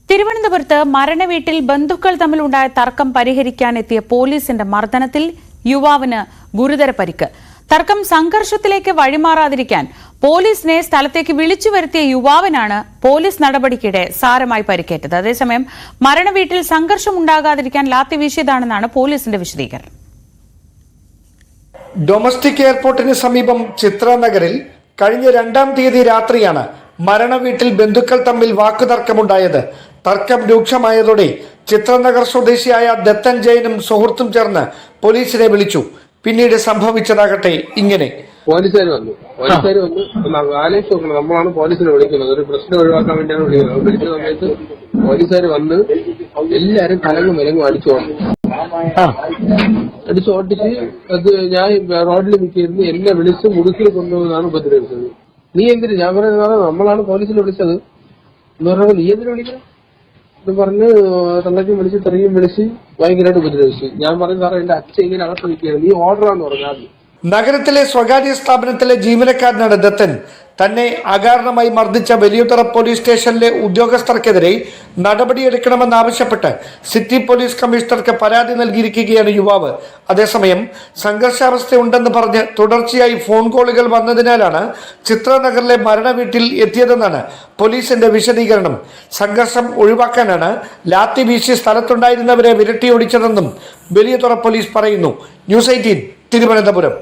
തിരുവനന്തപുരത്ത് മരണവീട്ടിൽ ബന്ധുക്കൾ തമ്മിലുണ്ടായ തർക്കം പരിഹരിക്കാനെത്തിയ പോലീസിന്റെ മർദ്ദനത്തിൽ യുവാവിന് ഗുരുതര പരിക്ക്. തർക്കം സംഘർഷത്തിലേക്ക് വഴിമാറാതിരിക്കാൻ പോലീസിനെ സ്ഥലത്തേക്ക് വിളിച്ചു വരുത്തിയ യുവാവിനാണ് പോലീസ് നടപടിക്കിടെ സാരമായി പരിക്കേറ്റത്. അതേസമയം മരണവീട്ടിൽ സംഘർഷമുണ്ടാകാതിരിക്കാൻ ലാത്തി വീശിയതാണെന്നാണ് പോലീസിന്റെ വിശദീകരണം. ഡൊമസ്റ്റിക് എയർപോർട്ടിന് സമീപം ചിത്രനഗറിൽ കഴിഞ്ഞ 2-ാം തീയതി രാത്രിയാണ് മരണവീട്ടിൽ ബന്ധുക്കൾ തമ്മിൽ വാക്കുതർക്കമുണ്ടായത്. തർക്കം രൂക്ഷമായതോടെ ചിത്രനഗർ സ്വദേശിയായ ദത്തൻ ജയനും സുഹൃത്തും ചേർന്ന് പോലീസിനെ വിളിച്ചു. പിന്നീട് സംഭവിച്ചതാകട്ടെ ഇങ്ങനെ. പോലീസുകാർ വന്നു ആലോചിച്ച് നോക്കണം, നമ്മളാണ് പോലീസിനെ വിളിക്കുന്നത്, ഒരു പ്രശ്നം ഒഴിവാക്കാൻ വേണ്ടിയാണ് വിളിക്കുന്നത്. വിളിച്ച സമയത്ത് പോലീസുകാർ വന്ന് എല്ലാരും കലങ്ങും വിലങ്ങും അടിച്ചോട്ടിച്ച് അത് ഞാൻ റോഡിൽ നിൽക്കിയിരുന്നു. എന്നെ വിളിച്ച് മുടുക്കിൽ കൊണ്ടുപോകുന്നതാണ് ഉപദ്രവിച്ചത്. നീ എന്തിന്? ഞാൻ പറയുന്നത് നമ്മളാണ് പോലീസിനെ വിളിച്ചത് എന്ന് പറഞ്ഞാൽ നീ എന്തിനു വിളിക്കണം എന്ന് പറഞ്ഞ് തള്ളക്കും വിളിച്ച് തെറിയും വിളിച്ച് ഭയങ്കരമായിട്ട് ഉപദ്രവിച്ചു. ഞാൻ പറഞ്ഞു സാറേ എന്റെ അച്ഛൻ ഇങ്ങനെ അകത്ത് നിൽക്കുകയാണ്, നീ ഓർഡറാന്ന് പറഞ്ഞു. ആദ്യം നഗരത്തിലെ സ്വകാര്യ സ്ഥാപനത്തിലെ ജീവനക്കാരനാണ് ദത്തൻ. തന്നെ അകാരണമായി മർദ്ദിച്ച വലിയതുറ പോലീസ് സ്റ്റേഷനിലെ ഉദ്യോഗസ്ഥർക്കെതിരെ നടപടിയെടുക്കണമെന്നാവശ്യപ്പെട്ട് സിറ്റി പോലീസ് കമ്മീഷണർക്ക് പരാതി നൽകിയിരിക്കുകയാണ് യുവാവ്. അതേസമയം സംഘർഷാവസ്ഥയുണ്ടെന്ന് പറഞ്ഞ് തുടർച്ചയായി ഫോൺ കോളുകൾ വന്നതിനാലാണ് ചിത്രനഗറിലെ മരണവീട്ടിൽ എത്തിയതെന്നാണ് പോലീസിന്റെ വിശദീകരണം. സംഘർഷം ഒഴിവാക്കാനാണ് ലാത്തി വീശി സ്ഥലത്തുണ്ടായിരുന്നവരെ വിരട്ടിയോടിച്ചതെന്നും വലിയതുറ പോലീസ് പറയുന്നു. ന്യൂസ് 18 തിരുവനന്തപുരം.